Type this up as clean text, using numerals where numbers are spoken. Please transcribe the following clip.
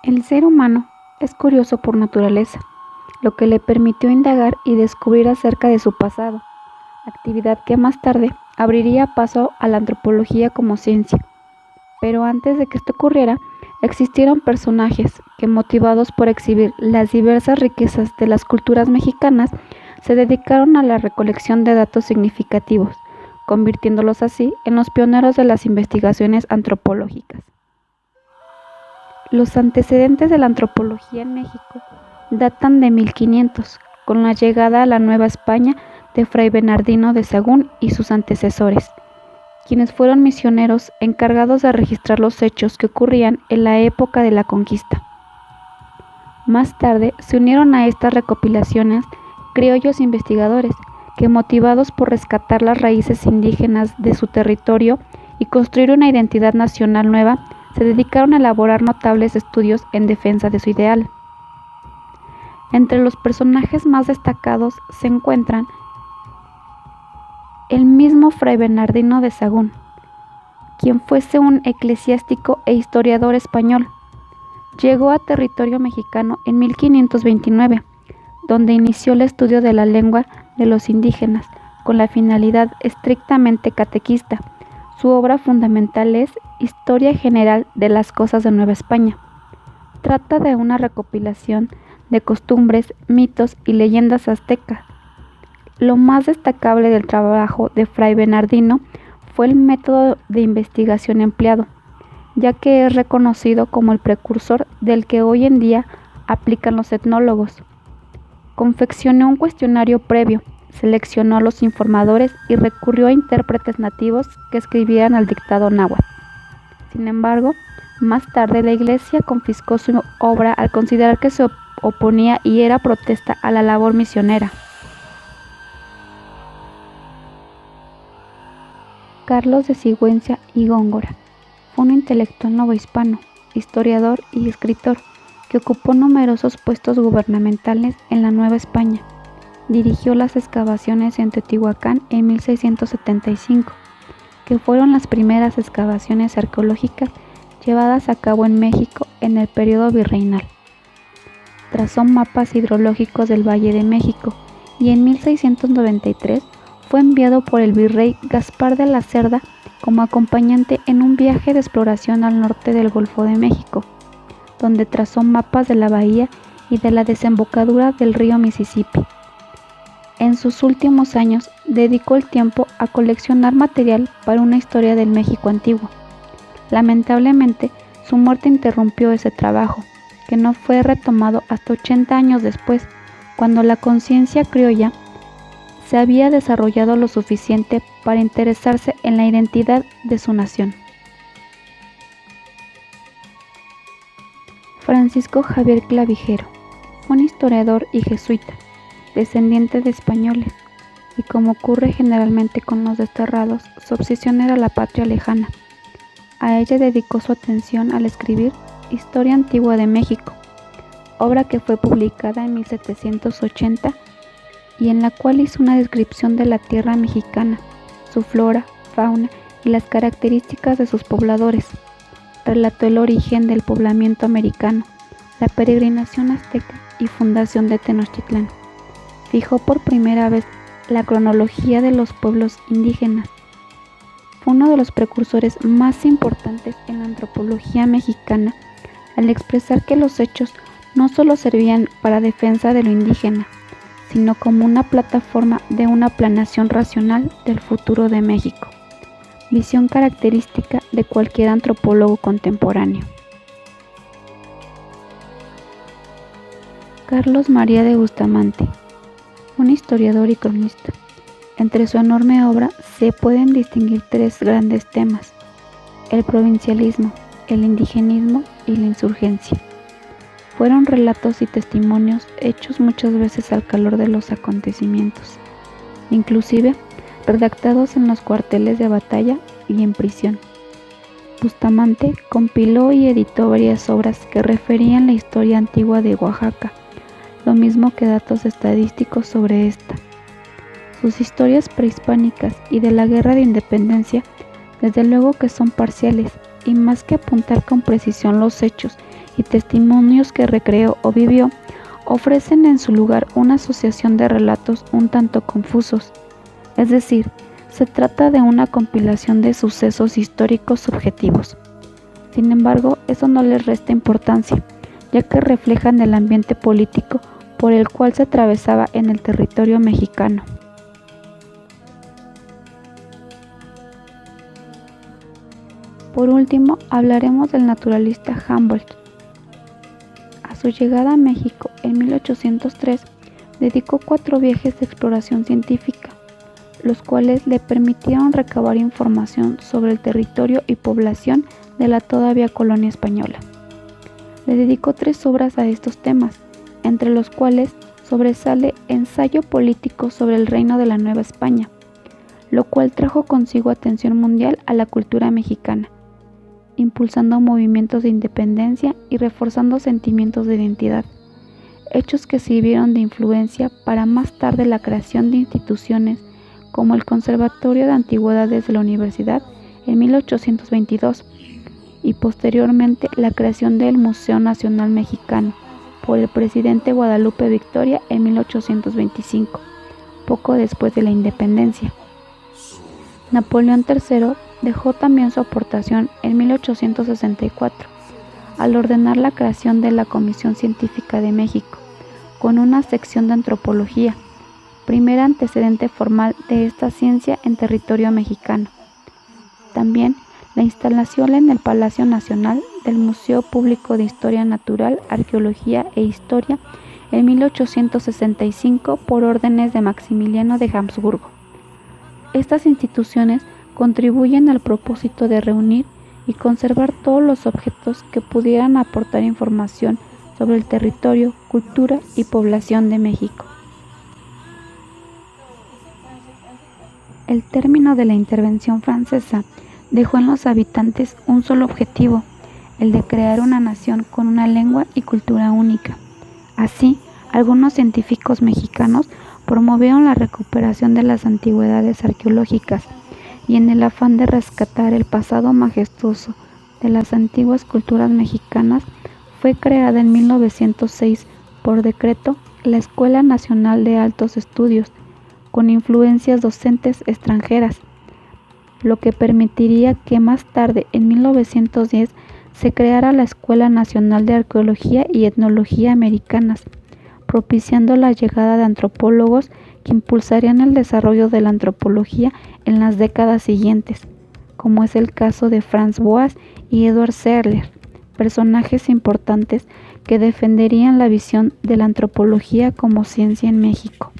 El ser humano es curioso por naturaleza, lo que le permitió indagar y descubrir acerca de su pasado, actividad que más tarde abriría paso a la antropología como ciencia. Pero antes de que esto ocurriera, existieron personajes que, motivados por exhibir las diversas riquezas de las culturas mexicanas, se dedicaron a la recolección de datos significativos, convirtiéndolos así en los pioneros de las investigaciones antropológicas. Los antecedentes de la antropología en México datan de 1500, con la llegada a la Nueva España de Fray Bernardino de Sahagún y sus antecesores, quienes fueron misioneros encargados de registrar los hechos que ocurrían en la época de la conquista. Más tarde se unieron a estas recopilaciones criollos investigadores que, motivados por rescatar las raíces indígenas de su territorio y construir una identidad nacional nueva, se dedicaron a elaborar notables estudios en defensa de su ideal. Entre los personajes más destacados se encuentran el mismo Fray Bernardino de Sahagún, quien fuese un eclesiástico e historiador español. Llegó a territorio mexicano en 1529, donde inició el estudio de la lengua de los indígenas, con la finalidad estrictamente catequista. Su obra fundamental es Historia General de las Cosas de Nueva España. Trata de una recopilación de costumbres, mitos y leyendas aztecas. Lo más destacable del trabajo de Fray Bernardino fue el método de investigación empleado, ya que es reconocido como el precursor del que hoy en día aplican los etnólogos. Confeccionó un cuestionario previo, seleccionó a los informadores y recurrió a intérpretes nativos que escribieran el dictado náhuatl. Sin embargo, más tarde la Iglesia confiscó su obra al considerar que se oponía y era protesta a la labor misionera. Carlos de Sigüenza y Góngora fue un intelectual novohispano, historiador y escritor que ocupó numerosos puestos gubernamentales en la Nueva España. Dirigió las excavaciones en Teotihuacán en 1675, que fueron las primeras excavaciones arqueológicas llevadas a cabo en México en el periodo virreinal. Trazó mapas hidrológicos del Valle de México y en 1693 fue enviado por el virrey Gaspar de la Cerda como acompañante en un viaje de exploración al norte del Golfo de México, donde trazó mapas de la bahía y de la desembocadura del río Mississippi. En sus últimos años dedicó el tiempo a coleccionar material para una historia del México antiguo. Lamentablemente, su muerte interrumpió ese trabajo, que no fue retomado hasta 80 años después, cuando la conciencia criolla se había desarrollado lo suficiente para interesarse en la identidad de su nación. Francisco Javier Clavijero fue un historiador y jesuita, descendiente de españoles, y como ocurre generalmente con los desterrados, su obsesión era la patria lejana. A ella dedicó su atención al escribir Historia Antigua de México, obra que fue publicada en 1780 y en la cual hizo una descripción de la tierra mexicana, su flora, fauna y las características de sus pobladores. Relató el origen del poblamiento americano, la peregrinación azteca y fundación de Tenochtitlán. Fijó por primera vez la cronología de los pueblos indígenas. Fue uno de los precursores más importantes en la antropología mexicana al expresar que los hechos no solo servían para defensa de lo indígena, sino como una plataforma de una planeación racional del futuro de México, visión característica de cualquier antropólogo contemporáneo. Carlos María de Bustamante, un historiador y cronista. Entre su enorme obra se pueden distinguir tres grandes temas: el provincialismo, el indigenismo y la insurgencia. Fueron relatos y testimonios hechos muchas veces al calor de los acontecimientos, inclusive redactados en los cuarteles de batalla y en prisión. Bustamante compiló y editó varias obras que referían la historia antigua de Oaxaca, lo mismo que datos estadísticos sobre esta. Sus historias prehispánicas y de la Guerra de Independencia, desde luego que son parciales, y más que apuntar con precisión los hechos y testimonios que recreó o vivió, ofrecen en su lugar una asociación de relatos un tanto confusos. Es decir, se trata de una compilación de sucesos históricos subjetivos. Sin embargo, eso no les resta importancia, ya que reflejan el ambiente político por el cual se atravesaba en el territorio mexicano. Por último, hablaremos del naturalista Humboldt. A su llegada a México en 1803, dedicó 4 viajes de exploración científica, los cuales le permitieron recabar información sobre el territorio y población de la todavía colonia española. Le dedicó 3 obras a estos temas, entre los cuales sobresale Ensayo político sobre el reino de la Nueva España, lo cual trajo consigo atención mundial a la cultura mexicana, impulsando movimientos de independencia y reforzando sentimientos de identidad, hechos que sirvieron de influencia para más tarde la creación de instituciones como el Conservatorio de Antigüedades de la Universidad en 1822 y posteriormente la creación del Museo Nacional Mexicano por el presidente Guadalupe Victoria en 1825, poco después de la independencia. Napoleón III dejó también su aportación en 1864, al ordenar la creación de la Comisión Científica de México, con una sección de antropología, primer antecedente formal de esta ciencia en territorio mexicano. También la instalación en el Palacio Nacional del Museo Público de Historia Natural, Arqueología e Historia en 1865 por órdenes de Maximiliano de Habsburgo. Estas instituciones contribuyen al propósito de reunir y conservar todos los objetos que pudieran aportar información sobre el territorio, cultura y población de México. El término de la intervención francesa dejó en los habitantes un solo objetivo, el de crear una nación con una lengua y cultura única. Así, algunos científicos mexicanos promovieron la recuperación de las antigüedades arqueológicas y en el afán de rescatar el pasado majestuoso de las antiguas culturas mexicanas, fue creada en 1906 por decreto la Escuela Nacional de Altos Estudios, con influencias docentes extranjeras, lo que permitiría que más tarde, en 1910, se creara la Escuela Nacional de Arqueología y Etnología Americanas, propiciando la llegada de antropólogos que impulsarían el desarrollo de la antropología en las décadas siguientes, como es el caso de Franz Boas y Edward Searle, personajes importantes que defenderían la visión de la antropología como ciencia en México.